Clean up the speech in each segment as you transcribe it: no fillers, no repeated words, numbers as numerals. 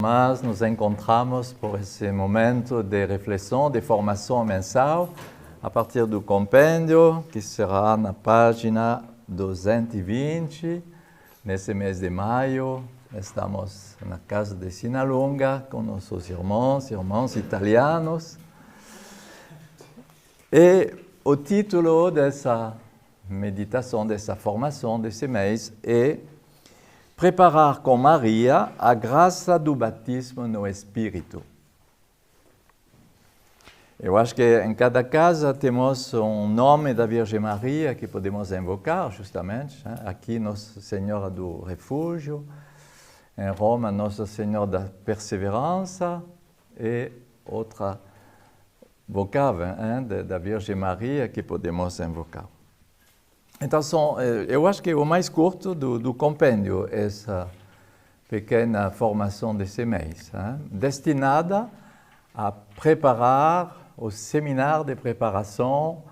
Mas nos encontramos por esse momento de reflexão, de formação mensal, a partir do compêndio, que será na página 220. Nesse mês de maio, estamos na casa de Sinalunga com nossos irmãos italianos. E o título dessa meditação, dessa formação desse mês é Preparar com Maria a graça do batismo no Espírito. Eu acho que em cada casa temos um nome da Virgem Maria que podemos invocar, justamente. Aqui, Nossa Senhora do Refúgio. Em Roma, Nossa Senhora da Perseverança. E outra vocável da Virgem Maria que podemos invocar. Então, eu acho que o mais curto do compêndio essa pequena formação desse mês, destinada a preparar o seminário de preparação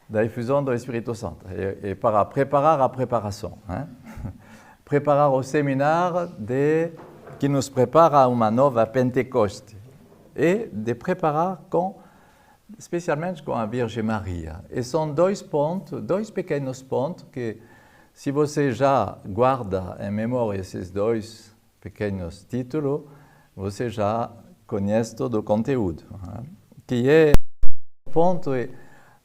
da efusão do Espírito Santo. E para preparar a preparação. Preparar o seminário que nos prepara a uma nova Pentecoste. E de preparar especialmente com a Virgem Maria. E são dois pequenos pontos que, se você já guarda em memória esses dois pequenos títulos, você já conhece todo o conteúdo. Que é o ponto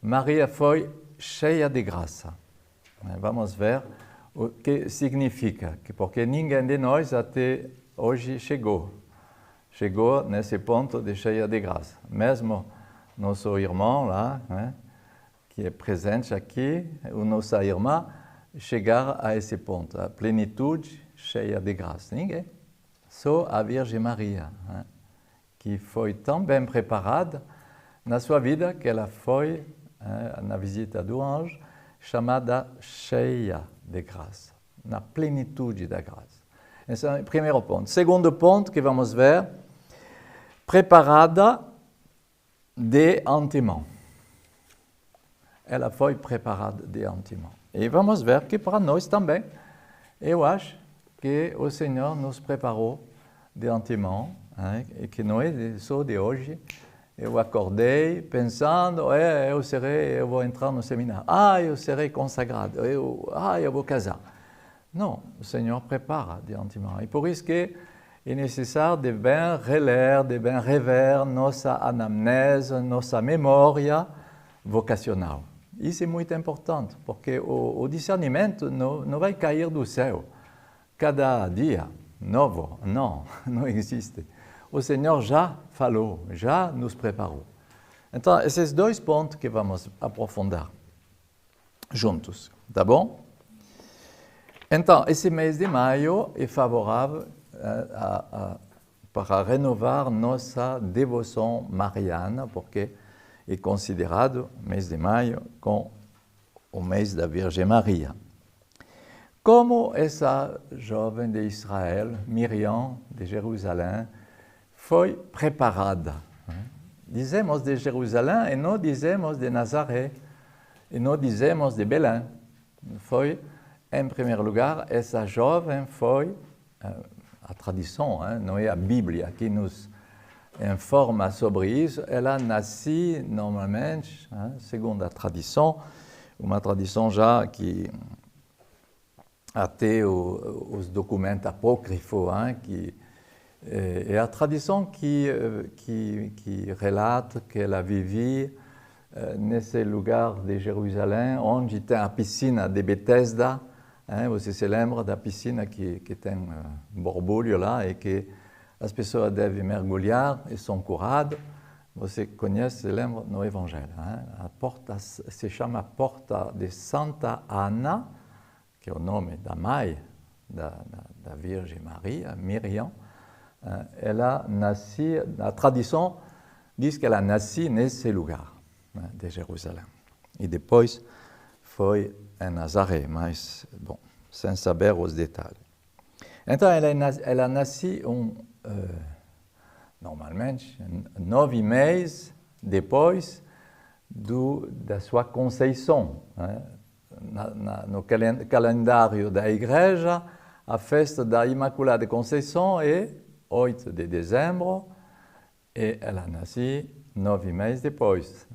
Maria foi cheia de graça. Vamos ver o que significa, porque ninguém de nós até hoje chegou nesse ponto de cheia de graça. Mesmo nosso irmão lá, que é presente aqui, nossa irmã, chegar a esse ponto, a plenitude cheia de graça. Ninguém. Só a Virgem Maria, que foi tão bem preparada na sua vida que ela foi, na visita do anjo, chamada cheia de graça, na plenitude da graça. Esse é o primeiro ponto. Segundo ponto que vamos ver, preparada de antemão. Ela foi preparada de antemão. E vamos ver que para nós também, eu acho que o Senhor nos preparou de antemão, e que não é só de hoje. Eu acordei pensando, eu vou entrar no seminário. Eu serei consagrado. Eu vou casar. Não, o Senhor prepara de antemão. E por isso que é necessário de bem reler, de bem rever nossa anamnese, nossa memória vocacional. Isso é muito importante, porque o discernimento não vai cair do céu cada dia novo. Não existe. O Senhor já falou, já nos preparou. Então, esses dois pontos que vamos aprofundar juntos, tá bom? Então, esse mês de maio é favorável para renovar nossa devoção mariana, porque é considerado mês de maio como o mês da Virgem Maria. Como essa jovem de Israel, Miriam de Jerusalém, foi preparada. Dizemos de Jerusalém e não dizemos de Nazaré, e não dizemos de Belém. Foi, em primeiro lugar, essa jovem foi a tradição, não é a Bíblia que nos informa sobre isso. Ela nasceu normalmente, segundo a tradição, uma tradição já que até os documentos apócrifos, é a tradição que relata que ela vivia nesse lugar de Jerusalém, onde tem a piscina de Betesda. Você se lembra da piscina que tem um borbulho lá e que as pessoas devem mergulhar e são curadas? Você conhece, se lembra, no Evangelho. A porta se chama Porta de Santa Ana, que é o nome da mãe da Virgem Maria, Miriam. Ela nasceu, a tradição diz que ela nasceu nesse lugar de Jerusalém. E depois foi em Nazaré, mas, bom, sem saber os detalhes. Então, ela nasceu, normalmente, 9 meses depois da sua conceição. No calendário da Igreja, a festa da Imaculada Conceição é 8 de dezembro e ela nasceu 9 meses depois,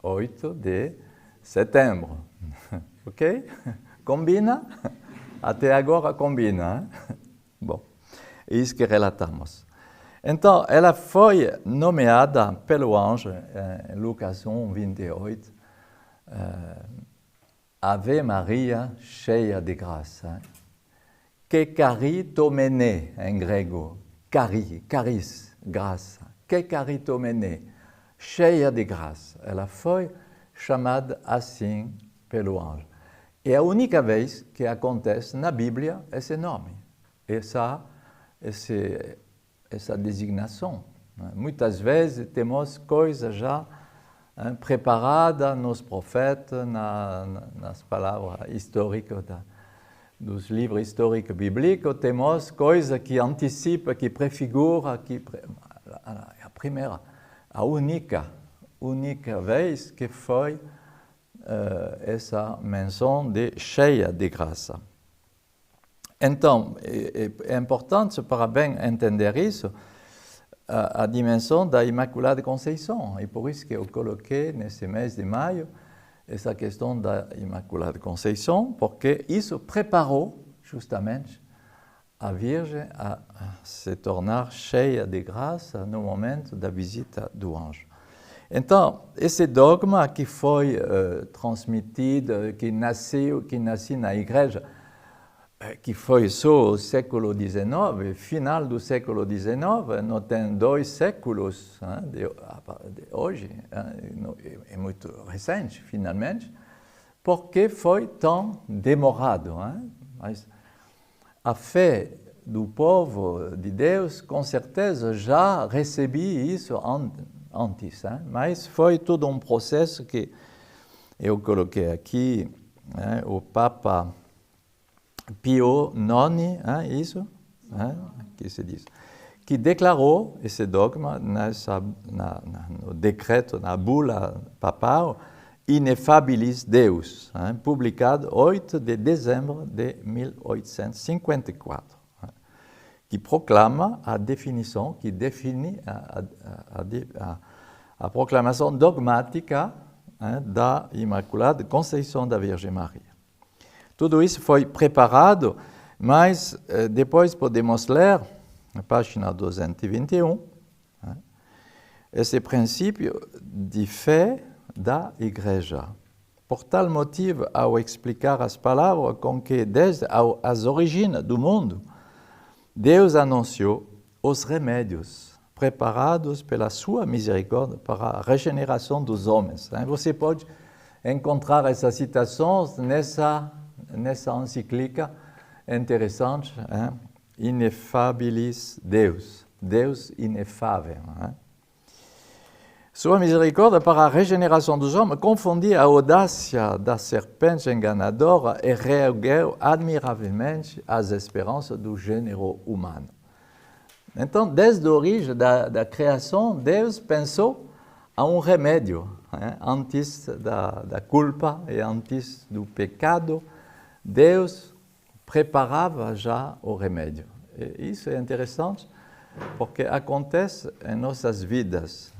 8 de setembro. Ok? Combina? Até agora combina. Bom, é isso que relatamos. Então, ela foi nomeada pelo anjo, em Lucas 1, 28, Ave Maria, cheia de graça. Que caritomene, em grego. Caris, graça. Que caritomene, cheia de graça. Ela foi chamada assim pelo anjo. É a única vez que acontece na Bíblia esse nome, essa designação. Muitas vezes temos coisas já preparadas nos profetas, nas palavras históricas dos livros históricos bíblicos, temos coisas que antecipam, que prefiguram, a única vez que foi essa menção de cheia de graça. Então, é importante para bem entender isso, a dimensão da Imaculada Conceição. E por isso que eu coloquei nesse mês de maio essa questão da Imaculada Conceição, porque isso preparou justamente a Virgem a se tornar cheia de graça no momento da visita do anjo. Então, esse dogma que foi transmitido, que nasceu na Igreja, que foi só o século XIX, final do século XIX, não tem 2 séculos de hoje, é muito recente, finalmente, porque foi tão demorado. Mas a fé do povo de Deus, com certeza, já recebia isso antes, mas foi todo um processo que eu coloquei aqui, o Papa Pio IX, isso, que se diz, que declarou esse dogma no decreto, na bula papal, Ineffabilis Deus, publicado 8 de dezembro de 1854, que proclama a definição, que define a proclamação dogmática da Imaculada Conceição da Virgem Maria. Tudo isso foi preparado, mas depois podemos ler, na página 221, esse princípio de fé da Igreja. Por tal motivo, ao explicar as palavras com que, desde as origens do mundo, Deus anunciou os remédios preparados pela sua misericórdia para a regeneração dos homens. Você pode encontrar essas citações nessa encíclica interessante, Ineffabilis Deus, Deus inefável. Sua misericórdia para a regeneração dos homens confundia a audácia da serpente enganadora e reergueu admiravelmente as esperanças do gênero humano. Então, desde a origem da criação, Deus pensou a um remédio, antes da culpa e antes do pecado. Deus preparava já o remédio. E isso é interessante, porque acontece em nossas vidas.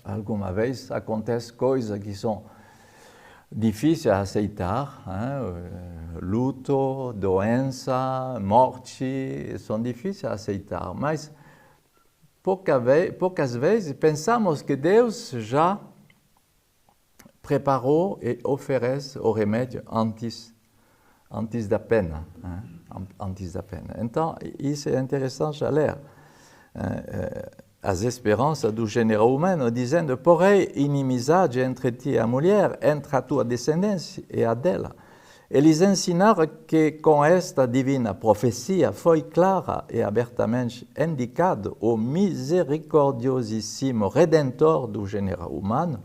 Alguma vez acontecem coisas que são difíceis a aceitar, luto, doença, morte, são difíceis a aceitar, mas poucas vezes pensamos que Deus já preparou e oferece o remédio antes da pena. Antes da pena. Então, isso é interessante a ler. As esperanças do gênero humano, dizendo: porém, inimizade entre ti e a mulher, entre a tua descendência e a dela. Eles ensinaram que com esta divina profecia foi clara e abertamente indicado o misericordiosíssimo Redentor do gênero humano,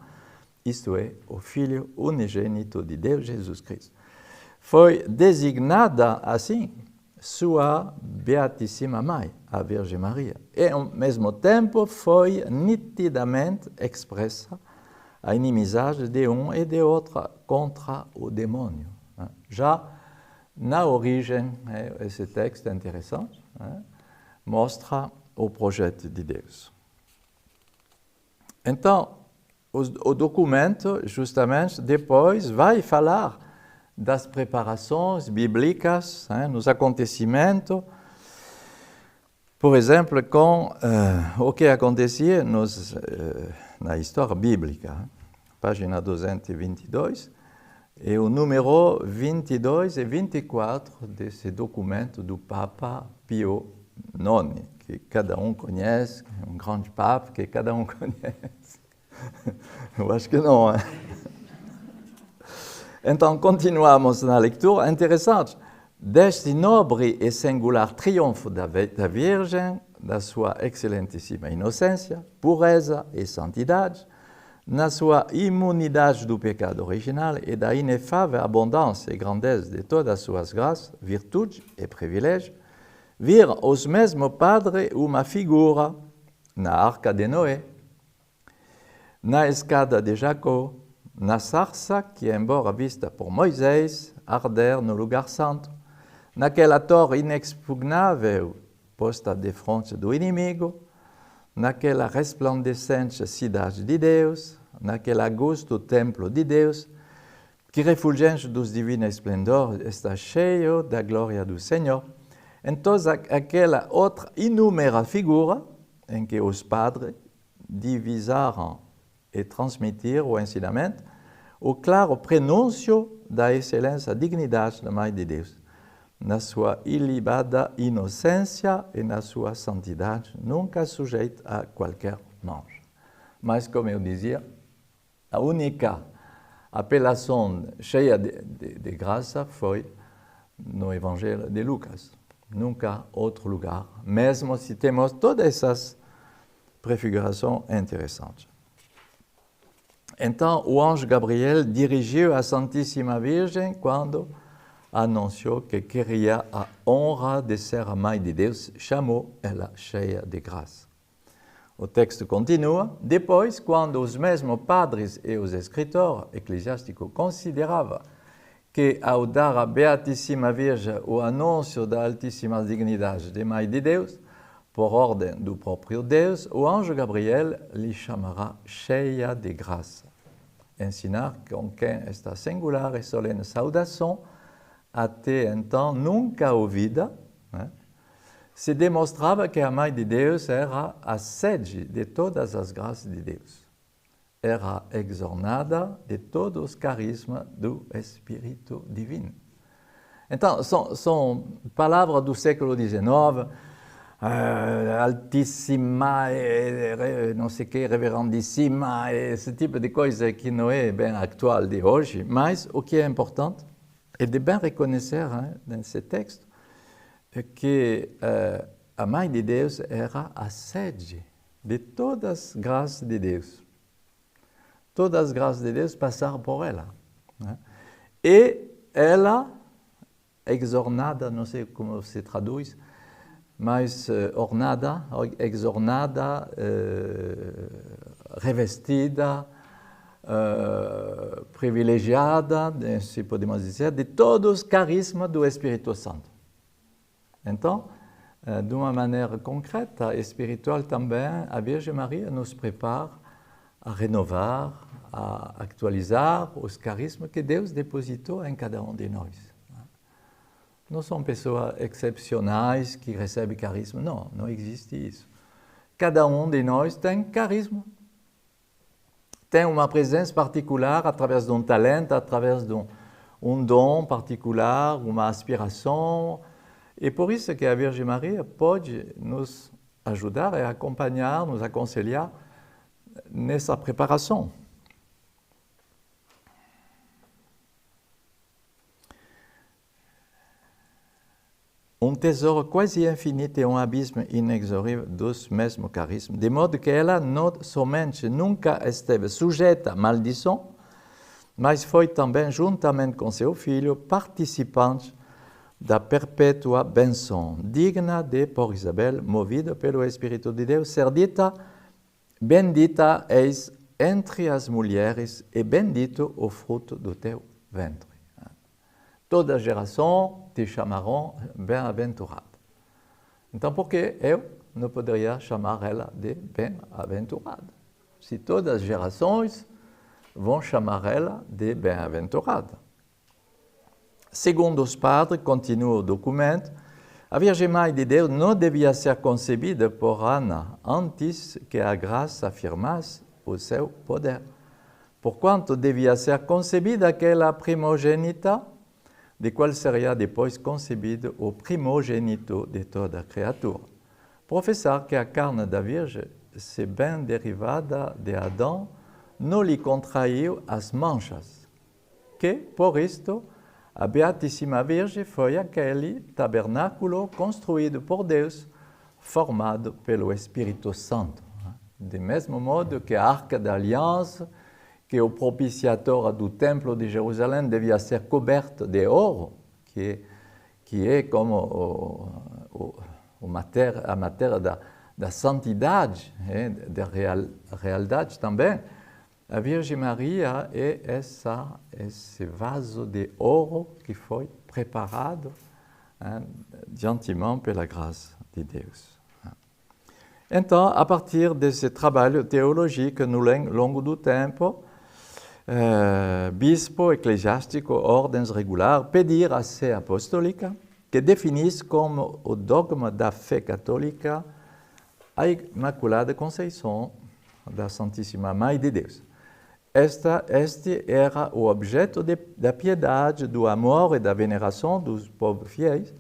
isto é, o Filho unigênito de Deus, Jesus Cristo. Foi designada assim sua Beatíssima Mãe, a Virgem Maria. E, ao mesmo tempo, foi nitidamente expressa a inimizade de um e de outro contra o demônio. Já na origem, esse texto é interessante, mostra o projeto de Deus. Então, o documento, justamente, depois vai falar das preparações bíblicas, nos acontecimentos. Por exemplo, com o que acontecia na história bíblica, página 222, e o número 22 e 24 desse documento do Papa Pio IX, que cada um conhece, um grande Papa que cada um conhece. Eu acho que não, hein? Então, continuamos na leitura. Interessante. Deste nobre e singular triunfo da Virgem, da sua excelentíssima inocência, pureza e santidade, na sua imunidade do pecado original e da inefável abundância e grandeza de todas as suas graças, virtudes e privilégios, viram os mesmos padres uma figura na arca de Noé, na escada de Jacó, na sarça que, embora vista por Moisés, arder no lugar santo, naquela torre inexpugnável posta de frente do inimigo, naquela resplandecente cidade de Deus, naquele augusto templo de Deus, que refulgente dos divinos esplendores está cheio da glória do Senhor. Então, aquela outra inúmera figura em que os padres divisaram e transmitiram o ensinamento, o claro prenúncio da excelência dignidade da Mãe de Deus, na sua ilibada inocência e na sua santidade, nunca sujeita a qualquer mancha. Mas, como eu dizia, a única apelação cheia de graça foi no Evangelho de Lucas. Nunca outro lugar, mesmo se temos todas essas prefigurações interessantes. Então, o anjo Gabriel dirigiu a Santíssima Virgem quando anunciou que queria a honra de ser a Mãe de Deus, chamou ela cheia de graça. O texto continua. Depois, quando os mesmos padres e os escritores eclesiásticos consideravam que, ao dar à Beatíssima Virgem o anúncio da altíssima dignidade de Mãe de Deus, por ordem do próprio Deus, o anjo Gabriel lhe chamará cheia de graça. Ensinar com quem esta singular e solene saudação, até então nunca ouvida, se demonstrava que a Mãe de Deus era a sede de todas as graças de Deus. Era exornada de todos os carismas do Espírito Divino. Então, são palavras do século XIX, altíssima, não sei o que, reverendíssima, esse tipo de coisa que não é bem atual de hoje, mas o que é importante é de bem reconhecer nesse texto que a Mãe de Deus era a sede de todas as graças de Deus. Todas as graças de Deus passaram por ela. E ela, exornada, não sei como se traduz, mas ornada, exornada, revestida, privilegiada, se podemos dizer, de todos os carismas do Espírito Santo. Então, de uma maneira concreta, espiritual também, a Virgem Maria nos prepara a renovar, a atualizar os carismas que Deus depositou em cada um de nós. Não são pessoas excepcionais que recebem carisma, não existe isso. Cada um de nós tem carisma. Tem uma presença particular através de um talento, através de um dom particular, uma aspiração. E por isso que a Virgem Maria pode nos ajudar e acompanhar, nos aconselhar nessa preparação. Um tesouro quase infinito e um abismo inexaurível dos mesmos carismas, de modo que ela não somente nunca esteve sujeita à maldição, mas foi também, juntamente com seu filho, participante da perpétua benção, digna de, por Isabel, movida pelo Espírito de Deus, ser dita, bendita és entre as mulheres e bendito o fruto do teu ventre. Toda geração te chamarão bem-aventurado. Então, por que eu não poderia chamar ela de bem-aventurada. Se todas as gerações vão chamar ela de bem-aventurada. Segundo os padres, continua o documento, a Virgem Mãe de Deus não devia ser concebida por Ana antes que a graça afirmasse o seu poder, porquanto devia ser concebida aquela primogênita, de qual seria depois concebido o primogênito de toda criatura. Professar que a carne da Virgem, se bem derivada de Adão, não lhe contraiu as manchas, que, por isto, a Beatíssima Virgem foi aquele tabernáculo construído por Deus, formado pelo Espírito Santo. Do mesmo modo que a Arca da Aliança, que o propiciatório do Templo de Jerusalém devia ser coberto de ouro, que é como a matéria da santidade, da realidade também. A Virgem Maria é esse vaso de ouro que foi preparado de antemão pela graça de Deus. Então, a partir desse trabalho teológico no longo do tempo, bispo, eclesiástico, ordens regular, pedir à Sé Apostólica que definisse como o dogma da fé católica a Imaculada Conceição da Santíssima Mãe de Deus. Este era o objeto da piedade, do amor e da veneração dos povos fiéis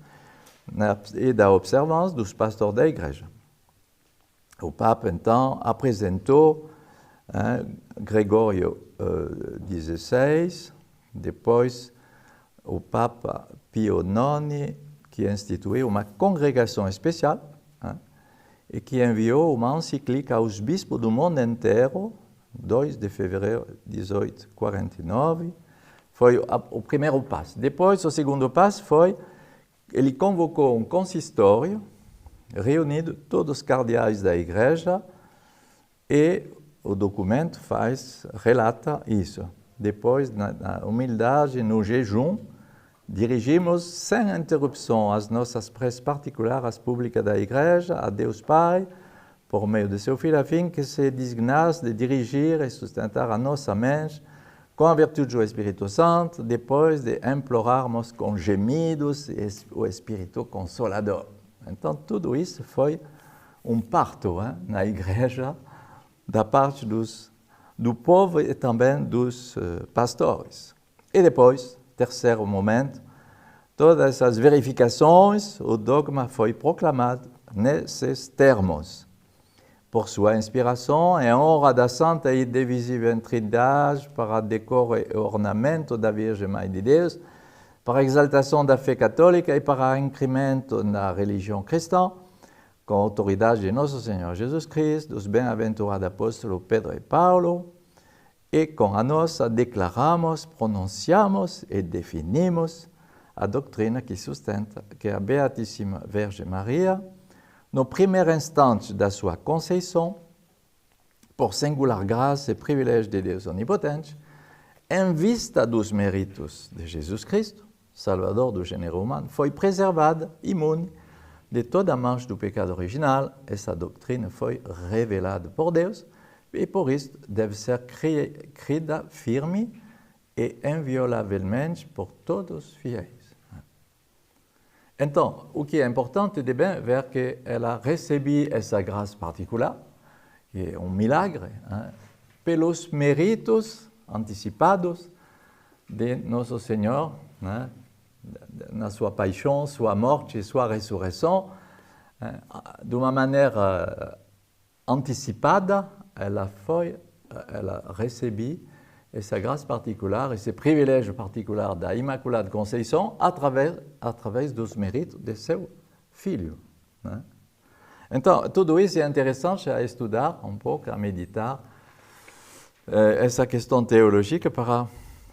e da observância dos pastores da Igreja. O Papa, então, apresentou Gregório XVI, depois o Papa Pio IX, que instituiu uma congregação especial e que enviou uma encíclica aos bispos do mundo inteiro, 2 de fevereiro de 1849, foi o primeiro passo. Depois, o segundo passo foi, ele convocou um consistório, reunindo todos os cardeais da Igreja, e o documento relata isso. Depois, na humildade, no jejum, dirigimos sem interrupção as nossas preces particulares às públicas da Igreja, a Deus Pai, por meio de seu Filho, a fim que se dignasse de dirigir e sustentar a nossa mente com a virtude do Espírito Santo, depois de implorarmos com gemidos o Espírito Consolador. Então, tudo isso foi um parto na Igreja, da parte do povo e também dos pastores. E depois, terceiro momento, todas essas verificações, o dogma foi proclamado nesses termos. Por sua inspiração, em honra da Santa e Indivisível Trindade, para decoro e ornamento da Virgem Mãe de Deus, para a exaltação da fé católica e para incremento na religião cristã, com a autoridade de nosso Senhor Jesus Cristo, dos bem-aventurados apóstolos Pedro e Paulo, e com a nossa declaramos, pronunciamos e definimos a doutrina que sustenta que a Beatíssima Virgem Maria, no primeiro instante da sua conceição, por singular graça e privilégio de Deus Onipotente, em vista dos méritos de Jesus Cristo, Salvador do gênero humano, foi preservada, imune de toda a mancha do pecado original. Essa doutrina foi revelada por Deus e, por isso, deve ser crida firme e inviolavelmente por todos os fiéis. Então, o que é importante de bem ver que ela recebeu essa graça particular, que é um milagre, pelos méritos antecipados de Nosso Senhor, na sua paixão, sua morte e sua ressurreição. De uma maneira antecipada, ela recebeu essa graça particular, esse privilégio particular da Imaculada Conceição através dos méritos de seu filho. Então, tudo isso é interessante a estudar um pouco, a meditar essa questão teológica para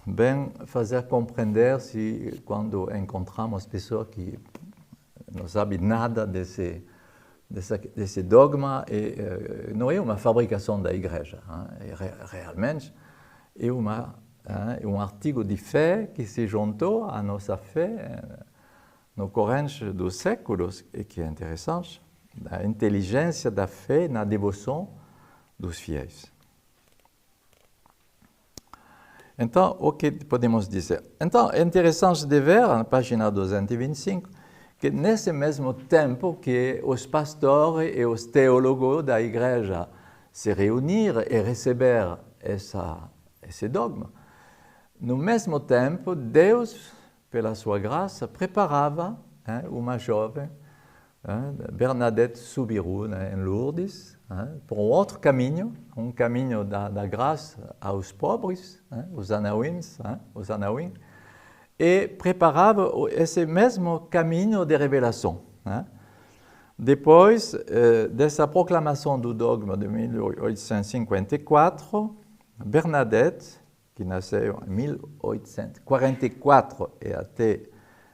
bem fazer compreender se quando encontramos pessoas que não sabem nada desse dogma, não é uma fabricação da Igreja, realmente é um artigo de fé que se juntou à nossa fé no corrente dos séculos e que é interessante. da inteligência, da fé, na devoção dos fiéis. Então, o que podemos dizer? Então, é interessante de ver, na página 225, que nesse mesmo tempo que os pastores e os teólogos da igreja se reuniram e receberam esse dogma, no mesmo tempo, Deus, pela sua graça, preparava uma jovem, Bernadette Soubirous, em Lourdes, para um outro caminho, um caminho da graça aos pobres, os anauins, e preparava esse mesmo caminho de revelação. Depois dessa proclamação do dogma de 1854, Bernadette, que nasceu em 1844 e até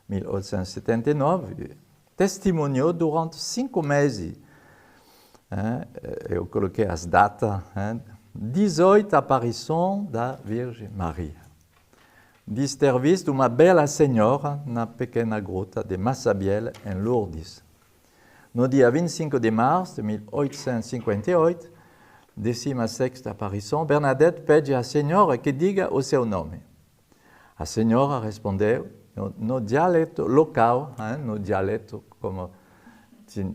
1879, testemunhou durante 5 meses, eu coloquei as datas, 18 aparições da Virgem Maria. Diz ter visto uma bela senhora na pequena gruta de Massabielle, em Lourdes. No dia 25 de março de 1858, 16ª aparição, Bernadette pede à senhora que diga o seu nome. A senhora respondeu, no dialeto local, no dialeto como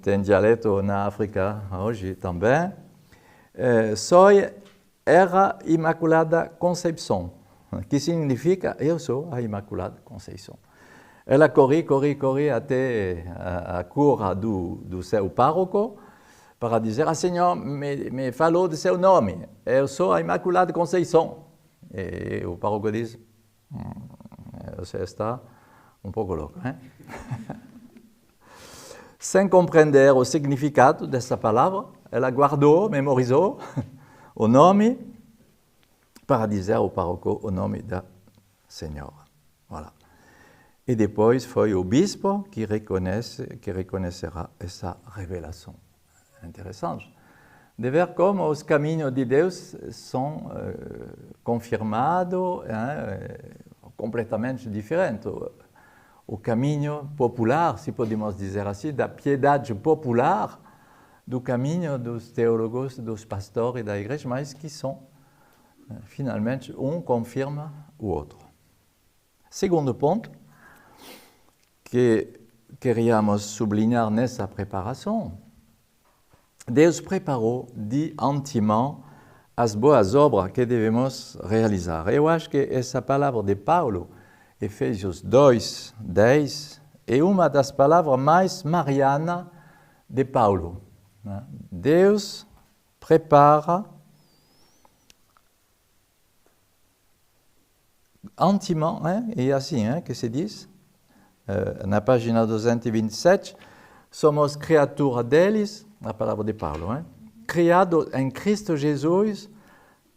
tem dialeto na África hoje também, era Imaculada Conceição, que significa eu sou a Imaculada Conceição. Ela corre até a cura do seu pároco para dizer, a senhora me falou de seu nome, eu sou a Imaculada Conceição. E o pároco diz, você está um pouco louco, hein? Sem compreender o significado dessa palavra, ela guardou, memorizou o nome para dizer ao pároco o nome da senhora. Voilà. E depois foi o bispo que reconhecerá essa revelação. É interessante de ver como os caminhos de Deus são confirmados, completamente diferentes. O caminho popular, se podemos dizer assim, da piedade popular, do caminho dos teólogos, dos pastores da igreja, mas que são, finalmente, um confirma o outro. Segundo ponto, que queríamos sublinhar nessa preparação, Deus preparou de antemão as boas obras que devemos realizar. Eu acho que essa palavra de Paulo, Efésios 2, 10, é uma das palavras mais marianas de Paulo. Deus prepara antemão, é assim que se diz, na página 227, somos criaturas deles, a palavra de Paulo, criados em Cristo Jesus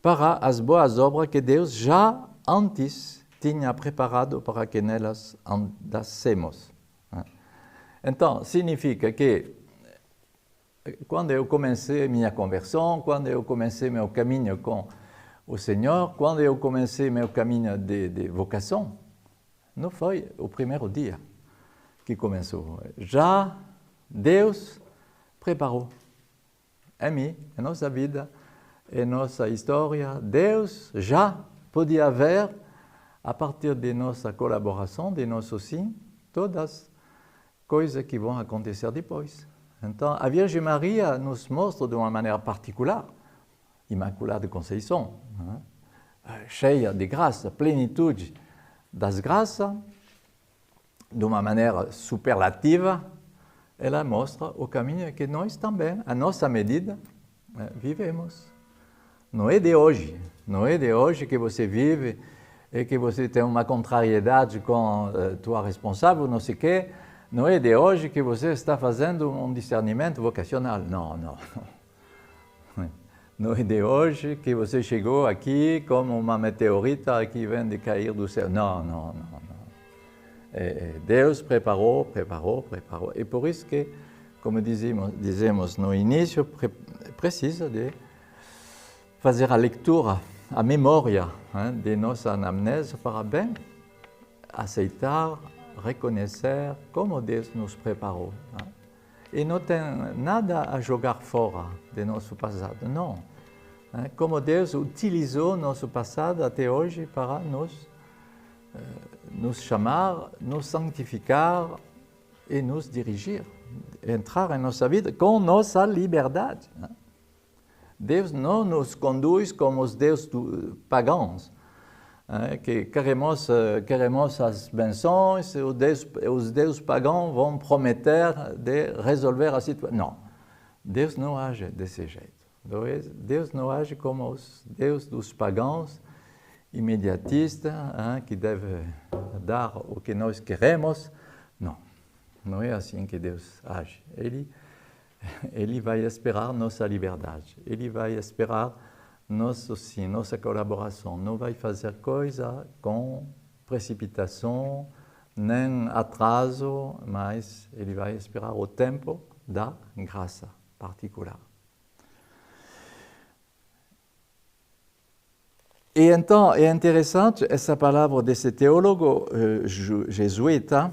para as boas obras que Deus já antes tinha preparado para que nelas andássemos. Então, significa que quando eu comecei minha conversão, quando eu comecei meu caminho com o Senhor, quando eu comecei meu caminho de vocação, não foi o primeiro dia que começou. Já Deus preparou em mim, em nossa vida, em nossa história. Deus já podia ver, a partir de nossa colaboração, de nosso sim, todas as coisas que vão acontecer depois. Então, a Virgem Maria nos mostra de uma maneira particular, Imaculada Conceição, cheia de graça, plenitude das graças, de uma maneira superlativa, ela mostra o caminho que nós também, a nossa medida, vivemos. Não é de hoje que você vive e que você tem uma contrariedade com tua responsável, não sei o quê. Não é de hoje que você está fazendo um discernimento vocacional. Não. Não é de hoje que você chegou aqui como uma meteorita que vem de cair do céu. Não. Deus preparou. E por isso que, como dizemos no início, precisa de fazer a leitura, a memória de nossa anamnese para bem aceitar, reconhecer como Deus nos preparou. e não tem nada a jogar fora do nosso passado, não. Como Deus utilizou nosso passado até hoje para nos chamar, nos santificar e nos dirigir, entrar em nossa vida com nossa liberdade. Deus não nos conduz como os deuses pagãos, que queremos as bênçãos, os deuses pagãos vão prometer de resolver a situação. Não, Deus não age desse jeito. Deus não age como os deuses dos pagãos, imediatistas, que devem dar o que nós queremos. Não, não é assim que Deus age. Ele vai esperar nossa liberdade. Ele vai esperar nossa colaboração. Não vai fazer coisa com precipitação, nem atraso, mas ele vai esperar o tempo da graça particular. E então é interessante essa palavra desse teólogo jesuíta,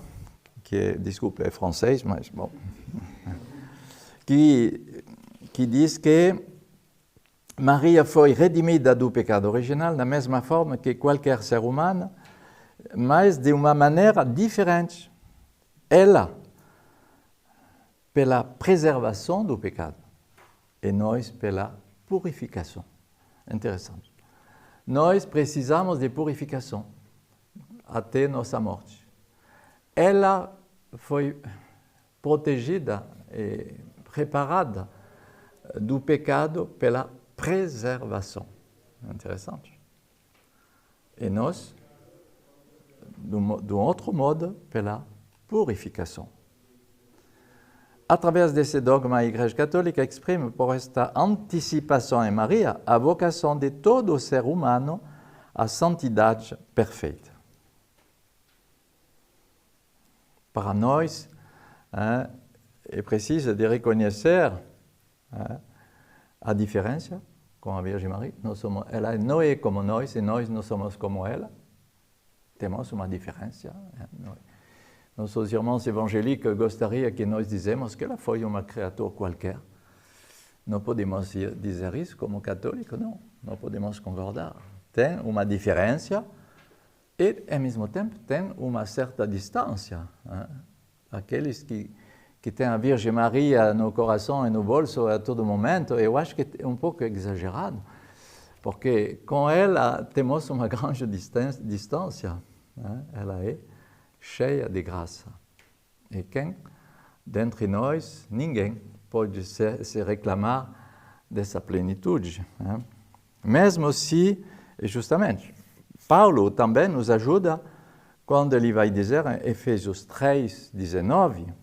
desculpe, é francês, mas bom, que diz que Maria foi redimida do pecado original da mesma forma que qualquer ser humano, mas de uma maneira diferente. Ela, pela preservação do pecado, e nós pela purificação. Interessante. Nós precisamos de purificação até nossa morte. Ela foi protegida e preparada do pecado pela preservação. Interessante. E nós, de outro modo, pela purificação. Através desse dogma, a Igreja Católica exprime por esta antecipação em Maria a vocação de todo ser humano à santidade perfeita. Para nós, é preciso de reconhecer a diferença com a Virgem Maria. Ela não é como nós e nós não somos como ela. Temos uma diferença. Nossos irmãos evangélicos gostariam que nós dizemos que ela foi uma criatura qualquer. Não podemos dizer isso como católico, não. Não podemos concordar. Tem uma diferença e, ao mesmo tempo, tem uma certa distância. Aqueles que têm a Virgem Maria no coração e no bolso a todo momento, eu acho que é um pouco exagerado, porque com ela temos uma grande distância. Ela é cheia de graça. E quem, dentre nós, ninguém pode se reclamar dessa plenitude. Mesmo se, justamente, Paulo também nos ajuda quando ele vai dizer em Efésios 3, 19,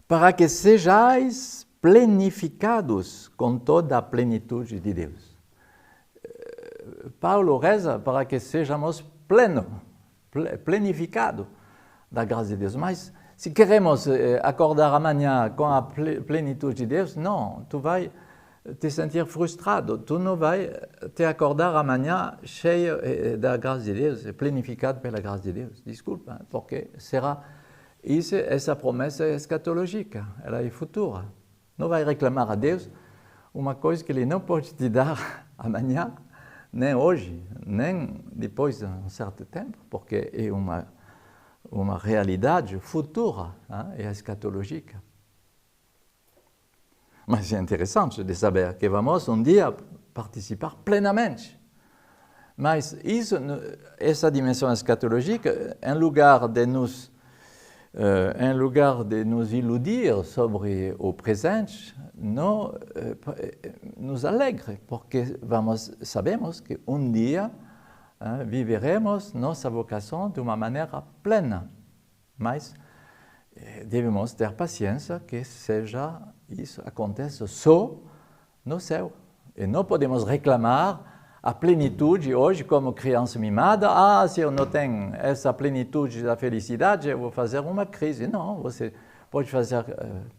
para que sejais plenificados com toda a plenitude de Deus. Paulo reza para que sejamos plenificados da graça de Deus. Mas se queremos acordar amanhã com a plenitude de Deus, não, tu vai te sentir frustrado, tu não vai te acordar amanhã cheio da graça de Deus, plenificado pela graça de Deus. Desculpa, porque será isso, essa promessa é escatológica, ela é futura. Não vai reclamar a Deus uma coisa que Ele não pode te dar amanhã, nem hoje, nem depois de um certo tempo, porque é uma realidade futura, é escatológica. Mas é interessante de saber que vamos um dia participar plenamente. Mas essa dimensão escatológica, em lugar de nos iludir sobre o presente, nos alegra, porque sabemos que um dia viveremos nossa vocação de uma maneira plena. Mas devemos ter paciência que isso aconteça só no céu. E não podemos reclamar a plenitude hoje como criança mimada. Se eu não tenho essa plenitude da felicidade, eu vou fazer uma crise. Não, você pode fazer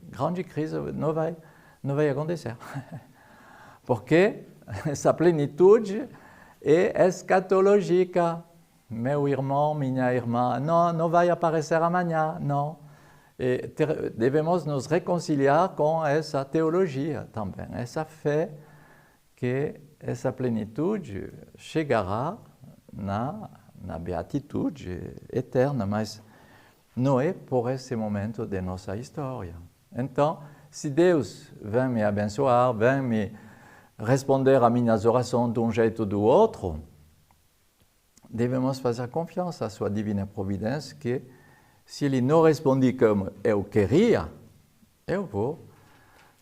grande crise, não vai acontecer. Porque essa plenitude é escatológica. Meu irmão, minha irmã, não vai aparecer amanhã, não. E devemos nos reconciliar com essa teologia também. Essa fé que essa plenitude chegará na beatitude eterna, mas não é por esse momento de nossa história. Então, se Deus vem me abençoar, vem me responder a minhas orações de um jeito ou do outro, devemos fazer confiança à sua divina providência que, se Ele não responder como eu queria, eu vou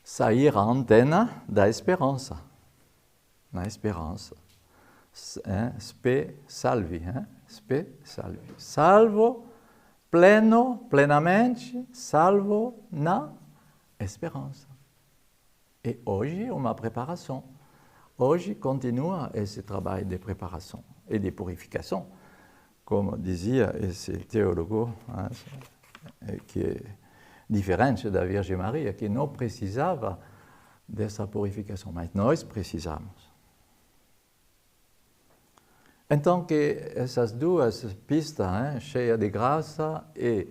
sair à antena da esperança. Na esperança. Spe salvi. Spe salvi. Salvo plenamente, salvo na esperança. E hoje uma preparação. Hoje continua esse trabalho de preparação e de purificação. Como dizia esse teólogo, que é diferente da Virgem Maria, que não precisava dessa purificação, mas nós precisamos. Então, que essas duas pistas, cheias de graça e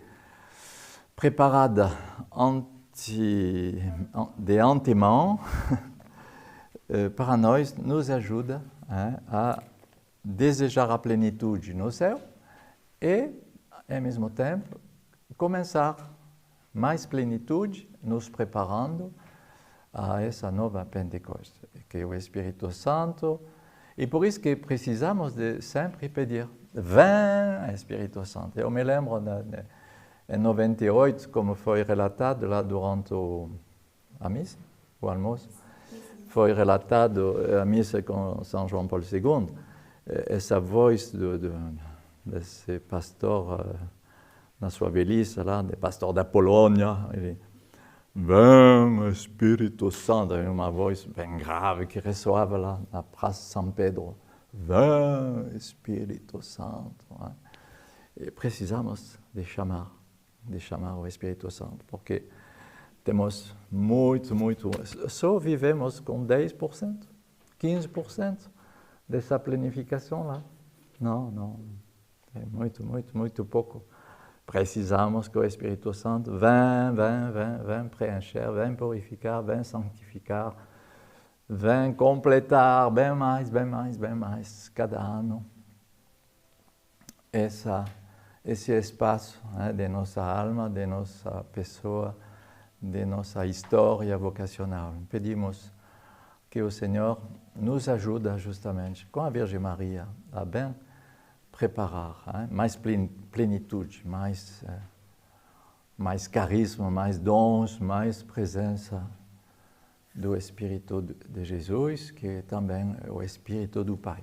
preparada de antemão, para nós, nos ajuda a desejar a plenitude no céu e, ao mesmo tempo, começar mais plenitude, nos preparando a essa nova Pentecoste, que é o Espírito Santo. E por isso que precisamos de sempre pedir, vem Espírito Santo. Eu me lembro em 98, como foi relatado lá durante a missa, o almoço, foi relatado a missa com São João Paulo II, essa voz desse pastor na sua velhice, lá, de pastor da Polônia, ele, vem Espírito Santo, uma voz bem grave que ressoava lá na Praça São Pedro. Vem Espírito Santo. E precisamos de chamar o Espírito Santo, porque temos só vivemos com 10%, 15% dessa planificação lá. Não, é muito pouco. Precisamos que o Espírito Santo vem preencher, vem purificar, vem santificar, vem completar bem mais cada ano esse espaço de nossa alma, de nossa pessoa, de nossa história vocacional. Pedimos que o Senhor nos ajude justamente com a Virgem Maria a bem preparar mais plenitude, mais carisma, mais dons, mais presença do Espírito de Jesus, que também é o Espírito do Pai.